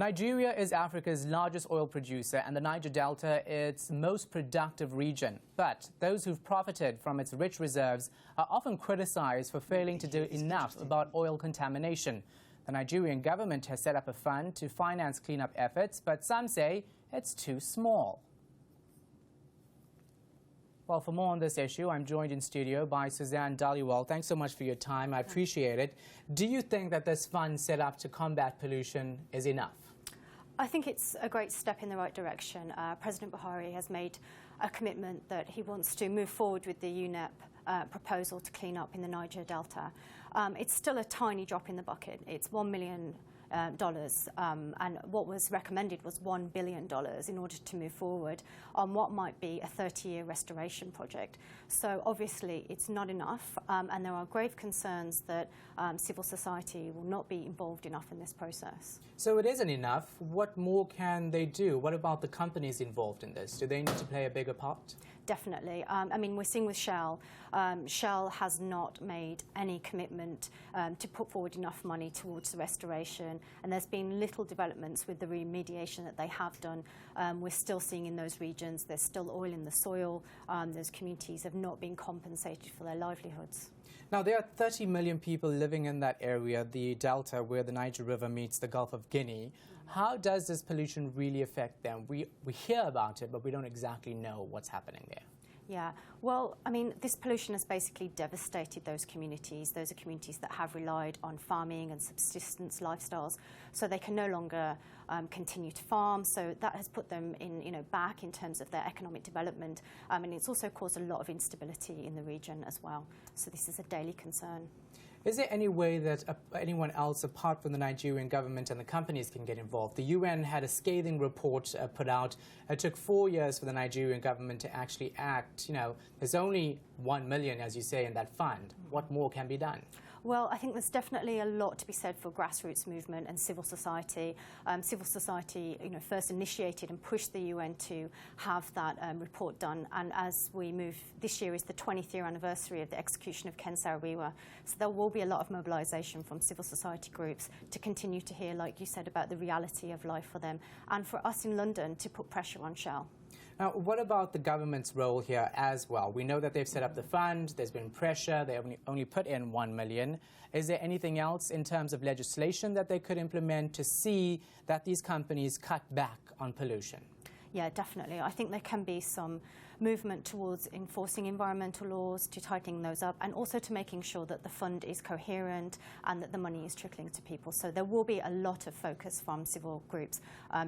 Nigeria is Africa's largest oil producer and the Niger Delta its most productive region. But those who've profited from its rich reserves are often criticized for failing to do enough about oil contamination. The Nigerian government has set up a fund to finance cleanup efforts, but some say it's too small. Well, for more on this issue, I'm joined in studio by Suzanne Dhaliwal. Thanks so much for your time. I appreciate it. Do you think that this fund set up to combat pollution is enough? I think it's a great step in the right direction. President Buhari has made a commitment that he wants to move forward with the UNEP proposal to clean up in the Niger Delta. It's still a tiny drop in the bucket. It's $1 million. And what was recommended was $1 billion in order to move forward on what might be a 30-year restoration project. So obviously it's not enough, and there are grave concerns that civil society will not be involved enough in this process. So it isn't enough. What more can they do? What about the companies involved in this? Do they need to play a bigger part? Definitely. I mean, we're seeing with Shell. Shell has not made any commitment to put forward enough money towards the restoration, and there's been little developments with the remediation that they have done. We're still seeing in those regions there's still oil in the soil. Those communities have not been compensated for their livelihoods. Now, there are 30 million people living in that area, the Delta, where the Niger River meets the Gulf of Guinea. How does this pollution really affect them? We hear about it, but we don't exactly know what's happening there. Yeah, well, I mean, this pollution has basically devastated those communities. Those are communities that have relied on farming and subsistence lifestyles, so they can no longer continue to farm. So that has put them in, back in terms of their economic development, and it's also caused a lot of instability in the region as well. So this is a daily concern. Is there any way that anyone else, apart from the Nigerian government and the companies, can get involved? The UN had a scathing report put out. It took 4 years for the Nigerian government to actually act. There's only 1 million, as you say, in that fund. What more can be done? Well, I think there's definitely a lot to be said for grassroots movement and civil society. Civil society, first initiated and pushed the UN to have that report done. And as we move, this year is the 20th year anniversary of the execution of Ken Saro-Wiwa. So there will be a lot of mobilisation from civil society groups to continue to hear, like you said, about the reality of life for them, and for us in London to put pressure on Shell. Now, what about the government's role here as well? We know that they've set up the fund, there's been pressure, they only put in 1 million. Is there anything else in terms of legislation that they could implement to see that these companies cut back on pollution? Yeah, definitely. I think there can be some movement towards enforcing environmental laws, to tightening those up, and also to making sure that the fund is coherent and that the money is trickling to people. So there will be a lot of focus from civil groups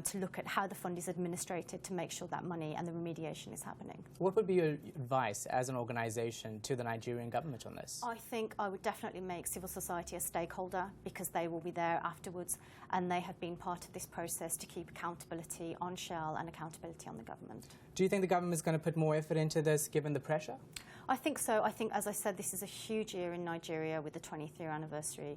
to look at how the fund is administrated to make sure that money and the remediation is happening. What would be your advice as an organisation to the Nigerian government on this? I think I would definitely make civil society a stakeholder, because they will be there afterwards and they have been part of this process to keep accountability on Shell and accountability on the government. Do you think the government is going to put more effort into this, given the pressure? I think so. I think, as I said, this is a huge year in Nigeria with the 20th year anniversary.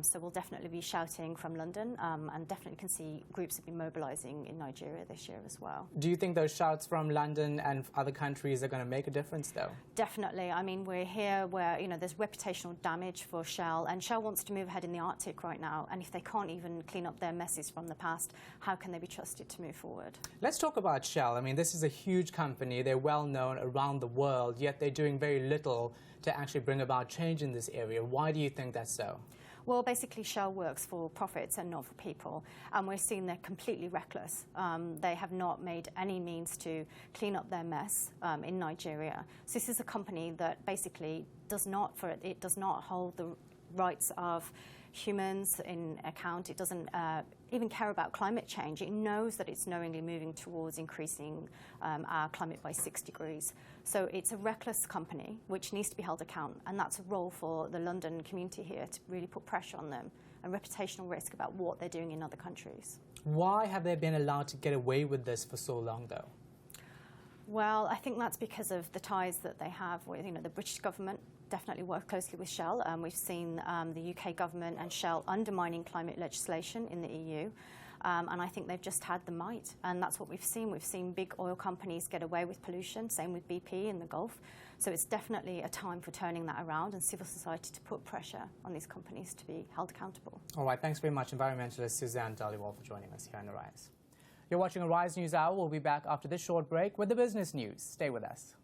So we'll definitely be shouting from London, and definitely can see groups have been mobilising in Nigeria this year as well. Do you think those shouts from London and other countries are going to make a difference, though? Definitely. I mean, we're here where, there's reputational damage for Shell, and Shell wants to move ahead in the Arctic right now, and if they can't even clean up their messes from the past, how can they be trusted to move forward? Let's talk about Shell. I mean, this is a huge company. They're well known around the world, yet they're doing very little to actually bring about change in this area. Why do you think that's so? Well, basically, Shell works for profits and not for people, and we're seeing they're completely reckless. They have not made any means to clean up their mess in Nigeria. So this is a company that basically does not hold the rights of humans in account. It doesn't even care about climate change. It knows that it's knowingly moving towards increasing our climate by 6 degrees. So it's a reckless company which needs to be held account, and that's a role for the London community here to really put pressure on them and reputational risk about what they're doing in other countries. Why have they been allowed to get away with this for so long, though? Well, I think that's because of the ties that they have with, the British government definitely work closely with Shell. We've seen the UK government and Shell undermining climate legislation in the EU. And I think they've just had the might. And that's what we've seen. We've seen big oil companies get away with pollution, same with BP in the Gulf. So it's definitely a time for turning that around and civil society to put pressure on these companies to be held accountable. All right, thanks very much, environmentalist Suzanne Dhaliwal, for joining us here on Arise. You're watching Arise News Hour. We'll be back after this short break with the business news. Stay with us.